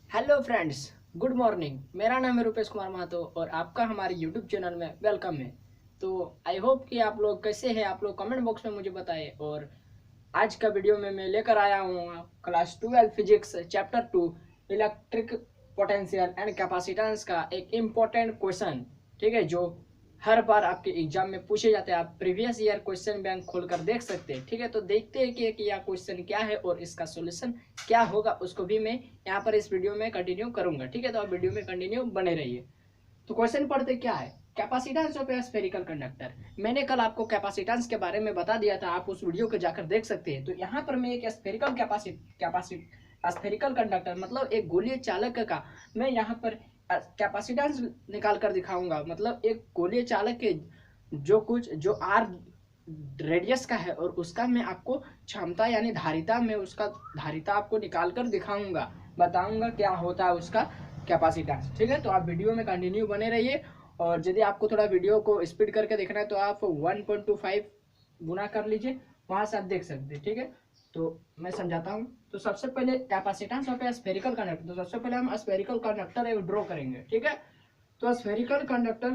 Hello friends, good morning. मेरा नाम है रुपेश कुमार महतो और आपका हमारे यूट्यूब चैनल में वेलकम है। तो आई होप कि आप लोग कैसे हैं, आप लोग कमेंट बॉक्स में मुझे बताएं। और आज का वीडियो में मैं लेकर आया हूँ class 12 physics chapter 2 electric potential and capacitance का एक इम्पोर्टेंट क्वेश्चन। ठीक है, जो हर बार आपके एग्जाम में पूछे जाते हैं। आप प्रीवियस ईयर क्वेश्चन बैंक खोलकर देख सकते हैं। ठीक है, तो देखते हैं कि यह क्वेश्चन क्या है और इसका सॉल्यूशन क्या होगा, उसको भी मैं यहाँ पर इस वीडियो में कंटिन्यू करूंगा। ठीक है, तो आप वीडियो में कंटिन्यू बने रहिए। तो क्वेश्चन पढ़ते क्या है, capacitance of A spherical conductor. मैंने कल आपको कैपेसिटेंस के बारे में बता दिया था, आप उस वीडियो को जाकर देख सकते हैं। तो यहाँ पर मैं एक स्फेरिकल कंडक्टर मतलब एक गोलीय चालक का मैं यहाँ पर कैपेसिटेंस निकाल कर दिखाऊंगा। मतलब एक गोलीय चालक के जो आर रेडियस का है और उसका मैं आपको क्षमता यानी धारिता में उसका धारिता आपको निकाल कर दिखाऊंगा, बताऊंगा क्या होता है उसका कैपेसिटेंस। ठीक है, तो आप वीडियो में कंटिन्यू बने रहिए। और यदि आपको थोड़ा वीडियो को स्पीड करके देखना है तो आप 1.25 गुना कर लीजिए, वहां से आप देख सकते हैं। ठीक है, तो मैं समझाता हूँ। तो सबसे पहले capacitance of A spherical conductor, तो सबसे पहले हम स्फेरिकल कंडक्टर एक ड्रॉ करेंगे। ठीक है, तो स्फेरिकल कंडक्टर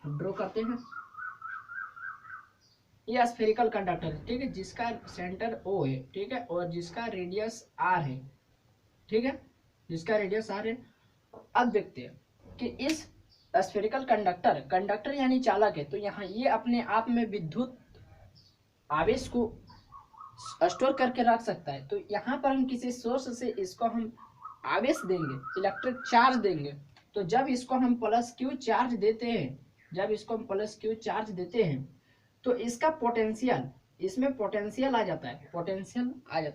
ड्रॉ करते हैं। ये स्फेरिकल कंडक्टर है, ठीक है, जिसका सेंटर O है। ठीक है, और जिसका रेडियस R है। ठीक है, जिसका रेडियस R है। अब देखते हैं कि इस स्फेरिकल कंडक्टर यानी चालक है, तो यहाँ ये अपने आप में विद्युत आवेश को स्टोर करके रख सकता है। तो यहाँ पर हम किसी सोर्स से इसको हम आवेश देंगे, इलेक्ट्रिक चार्ज देंगे। तो जब इसको हम प्लस क्यू चार्ज देते हैं, तो इसका पोटेंशियल, इसमें पोटेंशियल आ जाता है।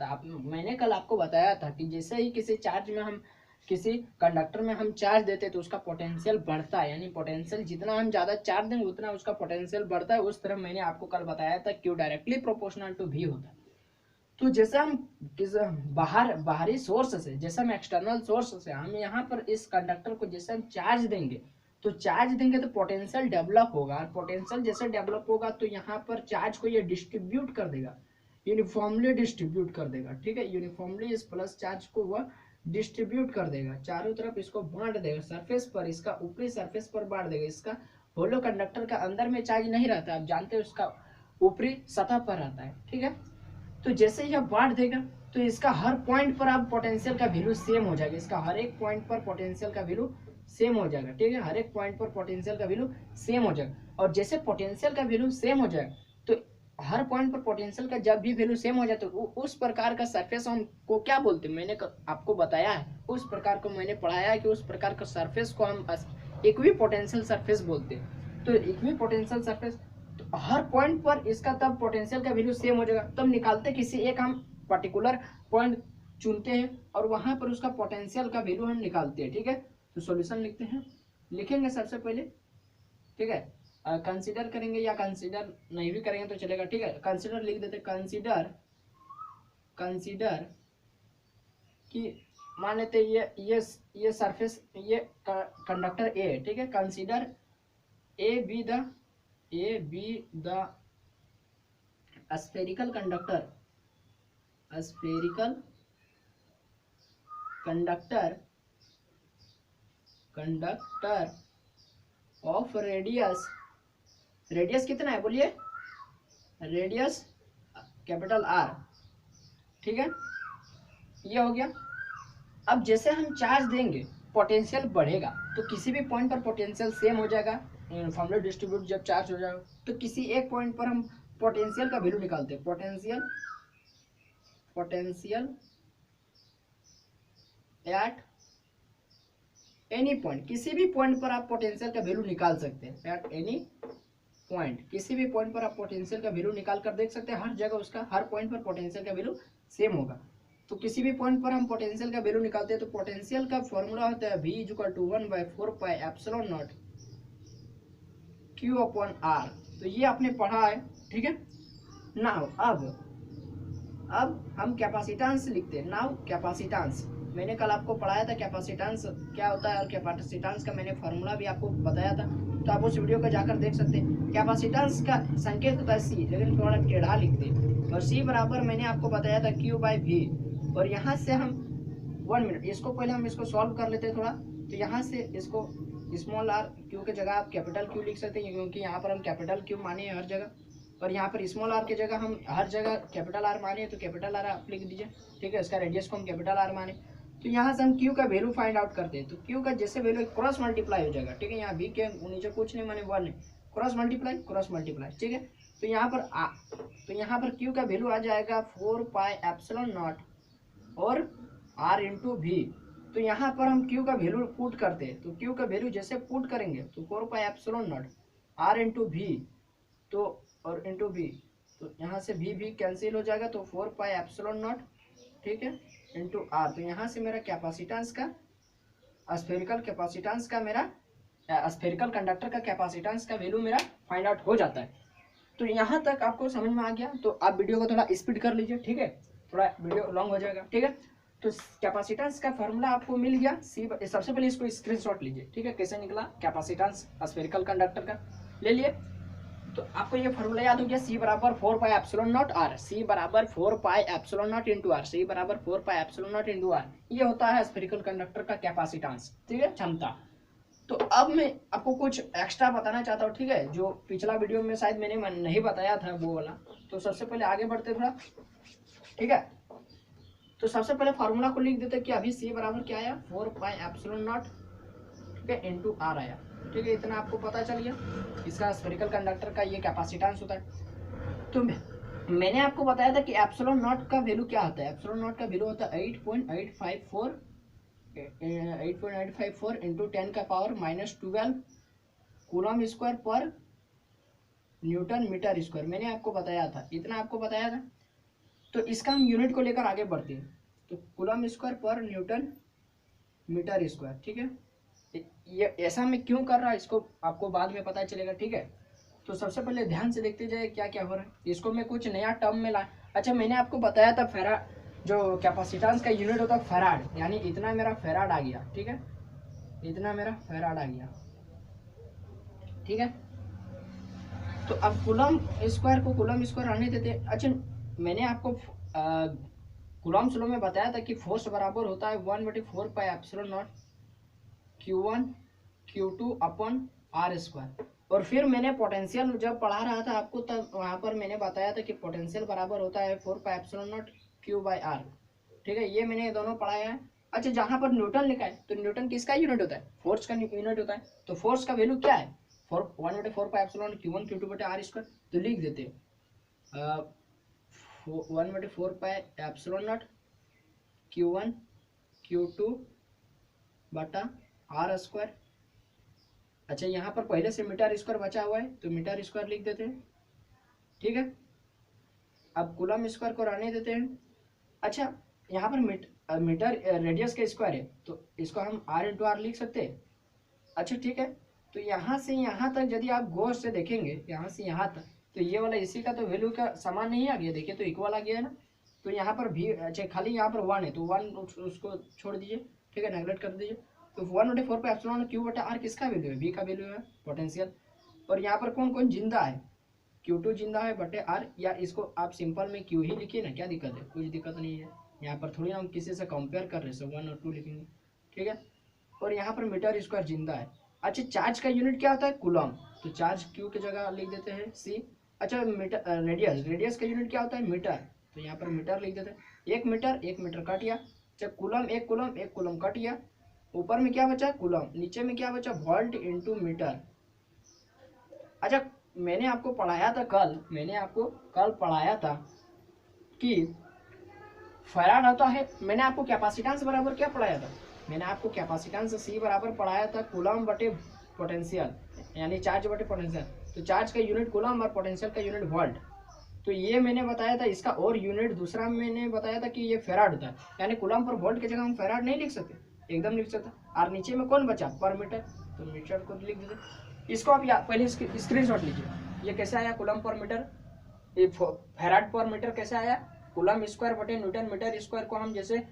आप मैंने कल आपको बताया था कि जैसे ही किसी चार्ज में हम किसी कंडक्टर में हम चार्ज देते हैं तो उसका पोटेंशियल बढ़ता है, यानी पोटेंशियल जितना हम ज्यादा चार्ज देंगे उतना उसका पोटेंशियल बढ़ता है। उस तरह मैंने आपको कल बताया था Q directly proportional to V होता है। तो जैसे हम किस बाहरी सोर्स से, जैसे हम एक्सटर्नल सोर्स से हम यहाँ पर इस कंडक्टर को जैसे हम चार्ज देंगे तो पोटेंशियल डेवलप होगा। और पोटेंशियल जैसे डेवलप होगा तो यहाँ पर चार्ज को ये डिस्ट्रीब्यूट कर देगा, यूनिफॉर्मली डिस्ट्रीब्यूट कर देगा। ठीक है, यूनिफॉर्मली इस प्लस चार्ज को वह डिस्ट्रीब्यूट कर देगा, चारों तरफ इसको बांट देगा, सरफेस पर, इसका ऊपरी सरफेस पर बांट देगा। इसका होलो कंडक्टर का अंदर में चार्ज नहीं रहता, आप जानते हो, उसका ऊपरी सतह पर रहता है। ठीक है, तो जैसे ही आप बांट देगा तो इसका हर पॉइंट पर आप पोटेंशियल का वैल्यू सेम हो जाएगा। इसका हर एक पॉइंट पर पोटेंशियल का वैल्यू सेम हो जाएगा। ठीक है, हर एक पॉइंट पर पोटेंशियल का वैल्यू सेम हो जाएगा। और जैसे पोटेंशियल का वैल्यू सेम हो जाएगा तो हर पॉइंट पर पोटेंशियल का जब भी वैल्यू सेम हो जाए तो उस प्रकार का सरफेस हम को क्या बोलते हैं, मैंने आपको बताया है, उस प्रकार को मैंने पढ़ाया है कि उस प्रकार का सरफेस को हम इक्वी पोटेंशियल सरफेस बोलते हैं। तो इक्वी पोटेंशियल सरफेस, तो हर पॉइंट पर इसका तब पोटेंशियल का वैल्यू सेम हो जाएगा। तब निकालते किसी एक हम पर्टिकुलर पॉइंट चुनते हैं और वहां पर उसका पोटेंशियल का वैल्यू हम निकालते हैं। ठीक है, तो सॉल्यूशन लिखते हैं, लिखेंगे सबसे पहले। ठीक है, कंसीडर करेंगे या कंसीडर नहीं भी करेंगे तो चलेगा। ठीक है, कंसीडर लिख देते, कंसीडर कि मान लेते ये सरफेस, ये कंडक्टर ए है। ठीक है, consider A be the spherical conductor of radius कितना है बोलिए, रेडियस कैपिटल आर। ठीक है, ये हो गया। अब जैसे हम चार्ज देंगे पोटेंशियल बढ़ेगा, तो किसी भी पॉइंट पर पोटेंशियल सेम हो जाएगा, यूनिफॉर्मली डिस्ट्रीब्यूट जब चार्ज हो जाएगा तो किसी एक पॉइंट पर हम पोटेंशियल का वैल्यू निकालते हैं। पोटेंशियल एट एनी पॉइंट, किसी भी पॉइंट पर आप पोटेंशियल का वैल्यू निकाल सकते हैं। एट एनी पॉइंट, किसी भी पॉइंट पर आप पोटेंशियल का वैल्यू निकाल कर देख सकते हैं। हर जगह उसका, हर पॉइंट पर पोटेंशियल का वैल्यू सेम होगा। तो किसी भी पॉइंट पर हम पोटेंशियल का वैल्यू निकालते हैं तो पोटेंशियल का फॉर्मूला होता है V = 1/4πε0 Q/R। तो ये आपने पढ़ा है। ठीक है, नाउ अब हम कैपेसिटेंस लिखते हैं। नाउ कैपेसिटेंस मैंने कल आपको पढ़ाया था, कैपेसिटेंस क्या होता है और कैपेसिटेंस का मैंने फॉर्मूला भी आपको बताया था, तो आप उस वीडियो को जाकर देख सकते हैं। कैपेसिटेंस का संकेत होता है C, लेकिन थोड़ा टेढ़ा लिखते हैं। और C बराबर मैंने आपको बताया था Q/V। और यहाँ से हम 1 मिनट। इसको पहले हम इसको सॉल्व कर लेते हैं थोड़ा। तो यहाँ से इसको स्मॉल आर क्यू के जगह आप कैपिटल क्यू लिख सकते हैं, क्योंकि यहाँ पर हम कैपिटल क्यू माने हर जगह, और यहाँ पर स्मॉल आर की जगह हम हर जगह कैपिटल आर माने, तो कैपिटल आर आप लिख दीजिए, ठीक है। इसका रेडियस को हम कैपिटल आर माने। तो यहाँ से हम क्यू का वैल्यू फाइंड आउट करते हैं। तो क्यू का जैसे वैल्यू क्रॉस मल्टीप्लाई हो जाएगा, ठीक है। यहाँ बी के नीचे कुछ नहीं माने 1 है, क्रॉस मल्टीप्लाई, ठीक है। तो यहाँ पर क्यू का वैल्यू आ जाएगा 4 पाई एप्सिलॉन नॉट और आर इंटू भी। तो यहाँ पर हम क्यू का वैल्यू पुट करते हैं। तो क्यू का वैल्यू जैसे पुट करेंगे तो 4 pi epsilon not R into भी, तो और इंटू भी, तो यहाँ से भी कैंसिल हो जाएगा, तो 4 पाई एप्सिलॉन नॉट, ठीक है, इंटू आर। तो यहाँ से मेरा कैपेसिटेंस का स्फेरिकल कैपेसिटेंस का मेरा स्फेरिकल कंडक्टर का कैपेसिटेंस का वैल्यू मेरा फाइंड आउट हो जाता है। तो यहाँ तक आपको समझ में आ गया। तो आप वीडियो को थोड़ा स्पीड कर लीजिए, ठीक है, थोड़ा वीडियो लॉन्ग हो जाएगा, ठीक है। तो कैपेसिटेंस का फॉर्मूला आपको मिल गया। सी सबसे पहले इसको स्क्रीनशॉट लीजिए, ठीक है, कैसे निकला कैपेसिटेंस स्फेरिकल कंडक्टर का, ले लिए। तो आपको ये फॉर्मूला याद हो गया, सी बराबर 4 pi epsilon not R, C बराबर 4 pi epsilon nought into R, C बराबर 4 pi epsilon nought into R. ये होता है स्फेरिकल कंडक्टर का कैपेसिटेंस, ठीक है, क्षमता। तो अब मैं आपको कुछ एक्स्ट्रा बताना चाहता हूँ, ठीक है, जो पिछला वीडियो में शायद मैंने नहीं बताया था वो वाला। तो सबसे पहले आगे बढ़ते थोड़ा, ठीक है। तो सबसे पहले फार्मूला को लिख देते कि अभी सी बराबर क्या आया, 4 पाई एप्सिलॉन नॉट, ठीक है, इंटू आर आया, ठीक है। इतना आपको पता चल गया। इसका स्फेरिकल कंडक्टर का ये कैपेसिटेंस होता है। तो मैंने आपको बताया था कि एप्सिलॉन नॉट का वैल्यू क्या होता है। एप्सिलॉन नॉट का वैल्यू होता है 8.854 इंटू 10 का पावर -12 कूलम स्क्वायर पर न्यूटन मीटर स्क्वायर। मैंने आपको बताया था, इतना आपको बताया था। तो इसका हम यूनिट को लेकर आगे बढ़ते हैं। तो कूलम स्क्वायर पर न्यूटन मीटर स्क्वायर, ठीक है। ये ऐसा मैं क्यों कर रहा है इसको आपको बाद में पता चलेगा, ठीक है। तो सबसे पहले ध्यान से देखते जाए क्या क्या हो रहा है। इसको मैं कुछ नया टर्म में ला, अच्छा मैंने आपको बताया था फेराड, जो कैपेसिटेंस का यूनिट होता है फेराड, यानी इतना मेरा फेराड आ गया, ठीक है, इतना मेरा फेराड आ गया, ठीक है। तो अब कूलम स्क्वायर को कूलम स्क्वायर आने देते। अच्छा मैंने आपको कूलम स्लो में बताया था कि फोर्स बराबर होता है 1/4 pi epsilon naught Q1 Q2 अपन आर स्क्वायर। और फिर मैंने पोटेंशियल जब पढ़ा रहा था आपको, तब वहां पर मैंने बताया था कि पोटेंशियल बराबर होता है 4 pi epsilon naught Q by R, ठीक है। ये मैंने दोनों पढ़ाया है। अच्छा जहां पर न्यूटन लिखा है, तो न्यूटन किसका यूनिट होता है, फोर्स का यूनिट होता है। तो फोर्स का वैल्यू क्या है, 1/4 पाई एप्सिलॉन Q1 Q2 बटे आर स्क्वायर। तो लिख देते हैं 1/4 pi epsilon naught Q1 Q2 बटा आर स्क्वायर। अच्छा यहाँ पर पहले से मीटर स्क्वायर बचा हुआ है, तो मीटर स्क्वायर लिख देते हैं, ठीक है। अब कूलम स्क्वायर को रहने देते हैं। अच्छा यहाँ पर मीटर रेडियस का स्क्वायर है, तो इसको हम आर इंटू आर लिख सकते हैं। अच्छा ठीक है। तो यहाँ से यहाँ तक यदि आप गौर से देखेंगे, यहाँ से यहाँ तक, तो ये वाला इसी का तो वैल्यू का समान नहीं आ गया, देखिए तो इक्वल आ गया है ना। तो यहाँ पर भी अच्छा खाली यहाँ पर 1 है, तो 1 उसको छोड़ दीजिए, ठीक है, नेगलेक्ट कर दीजिए। तो 1/4 पे एप्सिलॉन क्यू बटा आर किसका वैल्यू है, बी का वैल्यू है, पोटेंशियल। और यहाँ पर कौन कौन जिंदा है, Q2 जिंदा है बटे आर, या इसको आप सिंपल में Q ही लिखिए ना, क्या दिक्कत है, कुछ दिक्कत नहीं है। यहाँ पर थोड़ी हम किसी से कंपेयर कर रहे हैं, 1 और 2 लिखेंगे, ठीक है। और यहाँ पर मीटर स्क्वायर जिंदा है। अच्छा चार्ज का यूनिट क्या होता है, कूलम, तो चार्ज Q की जगह लिख देते हैं C। अच्छा मीटर रेडियस का यूनिट क्या होता है, मीटर, तो यहाँ पर मीटर लिख देते हैं। 1 मीटर कट गया। अच्छा कूलम एक कूलम कट गया। ऊपर में क्या बचा, कूलम, नीचे में क्या बचा, वोल्ट इंटू मीटर। अच्छा मैंने आपको पढ़ाया था कल पढ़ाया था कि फैराड होता है। मैंने आपको कैपेसिटेंस बराबर क्या पढ़ाया था, मैंने आपको कैपेसिटेंस C बराबर पढ़ाया था कूलम बटे पोटेंशियल, यानी चार्ज बटे पोटेंशियल। तो चार्ज का यूनिट कूलम और पोटेंशियल का यूनिट वोल्ट। तो ये मैंने बताया था, इसका और यूनिट दूसरा मैंने बताया था कि ये फेराड होता है, यानी कूलम पर वोल्ट की जगह हम फेराड नहीं लिख सकते, एकदम लिख सकते। और नीचे में कौन बचा, पर मीटर, तो मीटर को लिख देते। इसको आप पहले स्क्रीनशॉट लीजिए, ये कैसे आया कूलम पर मीटर, ये फेराड पर मीटर कैसे आया, कूलम स्क्वायर बटे न्यूटन मीटर स्क्वायर को हम जैसे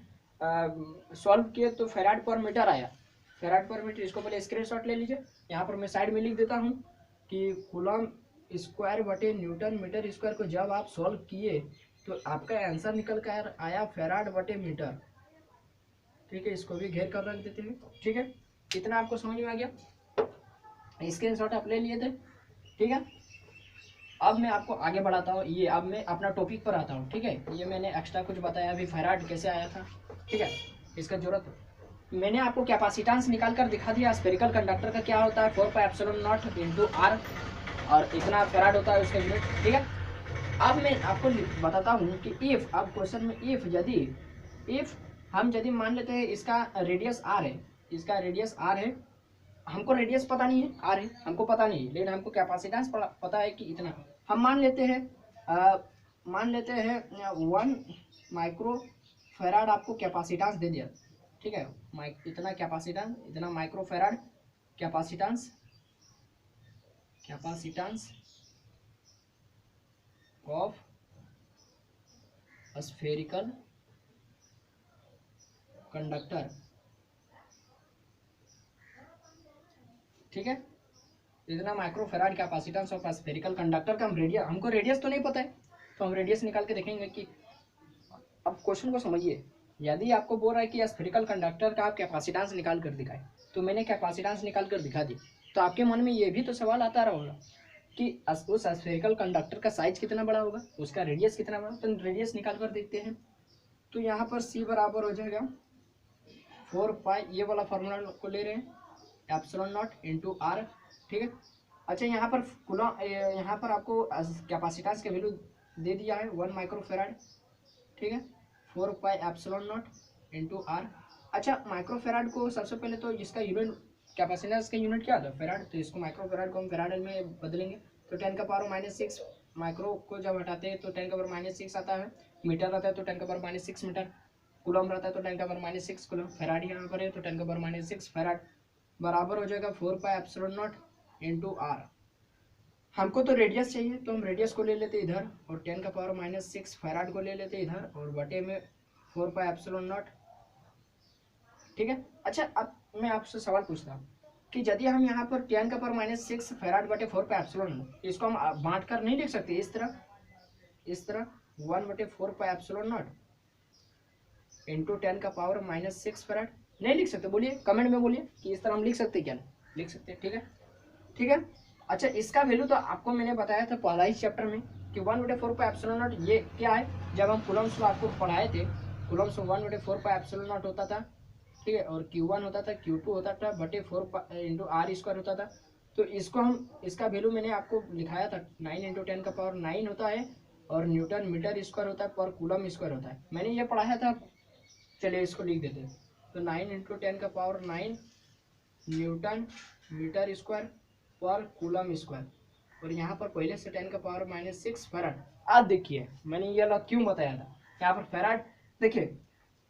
सॉल्व किए तो फेराड पर मीटर आया, फेराड पर मीटर। इसको पहले स्क्रीनशॉट ले लीजिए। यहाँ पर मैं साइड में लिख देता हूँ कि कूलम स्क्वायर बटे न्यूटन मीटर स्क्वायर को जब आप सॉल्व किए तो आपका आंसर निकल कर आया फेराड बटे मीटर, ठीक है, इसको भी घेर कर रख देते हैं। ठीक है, इतना आपको समझ में आ गया, स्क्रीनशॉट आप ले लिए थे। ठीक है, अब मैं आपको आगे बढ़ाता हूँ, ये अब मैं अपना टॉपिक पर आता हूँ। ठीक है, ये मैंने एक्स्ट्रा कुछ बताया अभी फैराड कैसे आया था। ठीक है, इसका जरूरत मैंने आपको कैपेसिटेंस निकाल कर दिखा दिया। स्फेरिकल कंडक्टर का क्या होता है 4πε0 इंटू आर, और इतना फैराड होता है उसका यूनिट। ठीक है, अब मैं आपको बताता हूँ कि इफ, अब क्वेश्चन में इफ यदि मान लेते हैं इसका रेडियस आर है, इसका रेडियस आर है, हमको रेडियस पता नहीं है, आर है हमको पता नहीं है, लेकिन हमको कैपेसिटेंस पता है कि इतना। हम मान लेते हैं 1 माइक्रो फैराड आपको कैपेसिटेंस दे दिया। ठीक है, इतना कैपेसिटेंस, इतना micro farad capacitance of spherical conductor. ठीक है, इतना micro farad capacitance of spherical conductor का हमको रेडियस तो नहीं पता है, तो हम रेडियस निकाल के देखेंगे कि, अब क्वेश्चन को समझिए, यदि आपको बोल रहा है कि स्फेरिकल कंडक्टर का आप कैपेसिटेंस निकाल कर दिखाए, तो मैंने कैपेसिटेंस निकाल कर दिखा दी, तो आपके मन में ये भी तो सवाल आता रहेगा कि उस स्फेरिकल कंडक्टर का साइज कितना बड़ा होगा, उसका रेडियस कितना बड़ा, तो रेडियस निकाल कर देखते हैं। तो यहाँ पर C बराबर हो जाएगा 4π, ये वाला फॉर्मूला को ले रहे हैं, ε0 इंटू आर। ठीक है, अच्छा यहाँ पर यहाँ पर आपको कैपेसिटेंस का वैल्यू दे दिया है 1 माइक्रो फैराड। ठीक है, 4πε0 इंटू आर। अच्छा, माइक्रो फैराड को सबसे पहले तो इसका यूनिट, कैपेसिटेंस का यूनिट क्या था फैराड, तो इसको माइक्रो फैराड को हम फैराड में बदलेंगे, तो 10⁻⁻�6 माइक्रो को जब हटाते हैं तो 10⁻⁻6 आता है। मीटर रहता है तो 10⁻⁻6 मीटर, कूलम रहता है तो 10⁻⁻6 कूलम। फैराड यहाँ पर है तो 10⁻⁻6 फैराड बराबर हो जाएगा 4πε0 इंटू आर। हमको तो रेडियस चाहिए, तो हम रेडियस को ले लेते इधर, और 10⁻⁻6 फैराड को ले लेते इधर, और बटे में 4πε0। ठीक है, अच्छा अब मैं आपसे सवाल पूछता हूँ कि यदि हम यहाँ पर 10⁻⁻6 फैराड बटे 4πε0, इसको हम बांट कर नहीं लिख सकते इस तरह 1 बटे 4πε0 इंटू 10⁻⁻6 फैराड, नहीं लिख सकते? बोलिए, कमेंट में बोलिए कि इस तरह हम लिख सकते क्या, नहीं लिख सकते। ठीक है, ठीक है, अच्छा इसका वैल्यू तो आपको मैंने बताया था पहला ही चैप्टर में कि 1 बटे 4πε0 ये क्या है। जब हम कूलम्स को आपको पढ़ाए थे, कूलम्स 1 बटे 4πε0 होता था। ठीक है, और Q1 होता था, Q2 होता था, बटे 4 इंटू आर स्क्वायर होता था। तो इसको हम, इसका वैल्यू मैंने आपको लिखाया था 9 इंटू 10⁻9 होता है, और न्यूटन मीटर स्क्वायर होता है, पर कूलम स्क्वायर होता है। मैंने ये पढ़ाया था, चलिए इसको लिख देते हैं। तो 9 इंटू 10⁻9 न्यूटन मीटर स्क्वायर पर कूलम स्क्वायर, और यहाँ पर पहले से 10⁻⁻6 फैराड। अब देखिए मैंने ये वाला क्यों बताया था, यहाँ पर फैराड देखिए,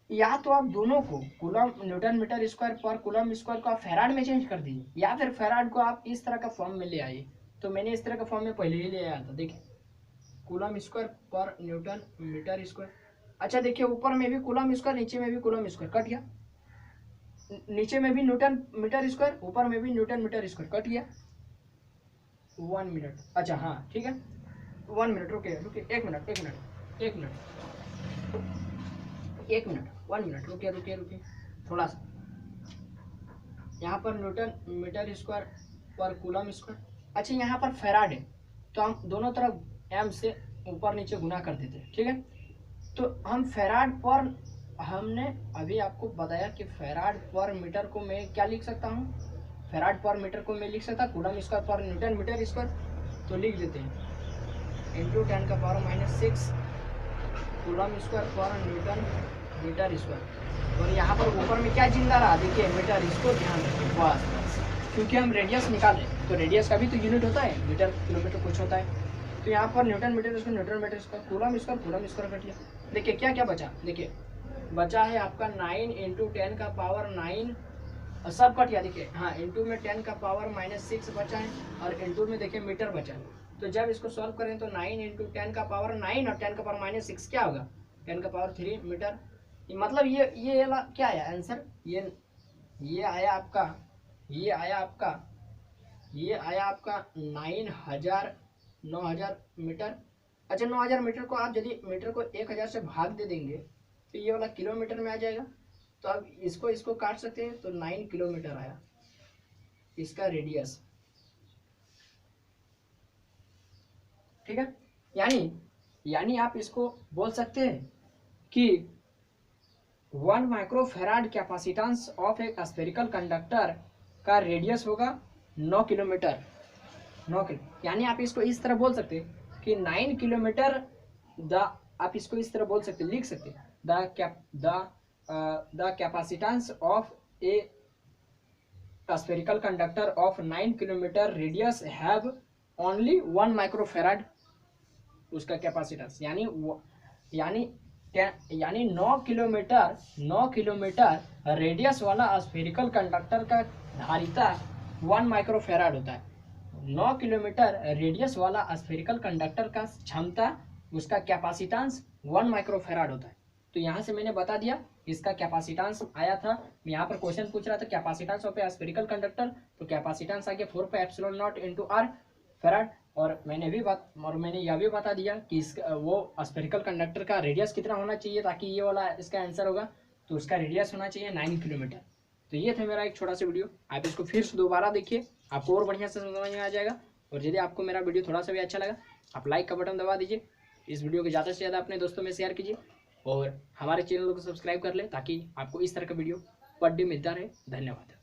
या तो आप दोनों को कूलम न्यूटन मीटर स्क्वायर पर कूलम स्क्वायर को आप फैराड में चेंज कर दीजिए, या फिर फैराड को आप इस तरह का फॉर्म में ले आइए। तो मैंने इस तरह का फॉर्म में पहले ही ले आया था, देखिए कूलम स्क्वायर पर न्यूटन मीटर स्क्वायर। अच्छा देखिए, ऊपर में भी कूलम स्क्वायर, नीचे में भी कूलम स्क्वायर, कट गया। नीचे में भी न्यूटन मीटर स्क्वायर, ऊपर में भी न्यूटन मीटर स्क्वायर, कट गया। 1 मिनट, अच्छा हाँ ठीक है, 1 मिनट, रुकिए रुकिए, 1 minute 1 minute 1 minute 1 minute 1 minute, रुकिए रुकिए रुकिए थोड़ा सा। यहाँ पर न्यूटन मीटर स्क्वायर पर कूलम स्क्वायर। अच्छा यहाँ पर फैराड है, तो हम दोनों तरफ m से ऊपर नीचे गुना कर देते हैं। ठीक है, तो हम फैराड पर, हमने अभी आपको बताया कि फैराड पर मीटर को मैं क्या लिख सकता हूँ, फैराड पर मीटर को मैं लिख सकता कूलम स्क्वायर पर न्यूटन मीटर स्क्वायर, तो लिख देते हैं इंटू 10⁻⁻6 कूलम स्क्वायर पर न्यूटन मीटर स्क्वायर। और यहाँ पर ऊपर में क्या जिंदा रहा, देखिए मीटर, इसको ध्यान रखिए बस, क्योंकि हम रेडियस निकाल रहे हैं, तो रेडियस का भी तो यूनिट होता है, मीटर किलोमीटर कुछ होता है। तो यहाँ पर newton metre square, newton metre square, coulomb square cut लिया। देखिए क्या क्या बचा, देखिए बचा है आपका 9 इंटू 10⁻9, सब कट गया। देखिए हाँ, इंटू में 10⁻⁻6 बचा है, और इंटू में देखिए मीटर बचा है। तो जब इसको सॉल्व करें तो 9 इंटू 10⁻9 और 10⁻6 क्या होगा, 10⁻3 मीटर। मतलब ये वाला क्या आया आंसर, ये आया आपका, ये आया आपका 9,000 मीटर। अच्छा 9,000 मीटर को आप यदि मीटर को 1,000 से भाग दे देंगे तो ये वाला किलोमीटर में आ जाएगा। तो अब इसको काट सकते हैं, तो 9 किलोमीटर आया इसका रेडियस। ठीक है, यानी आप इसको बोल सकते हैं कि 1 माइक्रोफेराड कैपेसिटेंस ऑफ एक स्फेरिकल कंडक्टर का रेडियस होगा 9 किलोमीटर। 9 किलो, यानी आप इसको इस तरह बोल सकते हैं कि 9 किलोमीटर आप इसको इस तरह बोल सकते, लिख सकते, the capacitance of A spherical conductor of 9 kilometre radius have only 1 microfarad उसका कैपेसिटेंस। यानी 9 किलोमीटर रेडियस वाला स्फेरिकल कंडक्टर का धारिता 1 माइक्रोफेराड होता है। 9 किलोमीटर रेडियस वाला स्फेरिकल कंडक्टर का क्षमता, उसका कैपेसिटेंस 1 माइक्रोफेराड होता है। तो यहाँ से मैंने बता दिया इसका कैपेसिटेंस आया था। यहाँ पर क्वेश्चन पूछ रहा था capacitance of A spherical conductor, तो कैपेसिटेंस आ गया 4πε0 × r फेराड। और मैंने यह भी बता दिया कि वो स्फेरिकल कंडक्टर का रेडियस कितना होना चाहिए, ताकि ये वाला इसका आंसर होगा, तो उसका रेडियस होना चाहिए 9 किलोमीटर। तो ये था मेरा एक छोटा सा वीडियो, आप इसको फिर से दोबारा देखिए, आपको और बढ़िया से समझ में आ जाएगा। और यदि आपको मेरा वीडियो थोड़ा सा भी अच्छा लगा, आप लाइक का बटन दबा दीजिए, इस वीडियो को ज़्यादा से ज़्यादा अपने दोस्तों में शेयर कीजिए, और हमारे चैनल को सब्सक्राइब कर ले, ताकि आपको इस तरह का वीडियो पर डे मिलता रहे। धन्यवाद।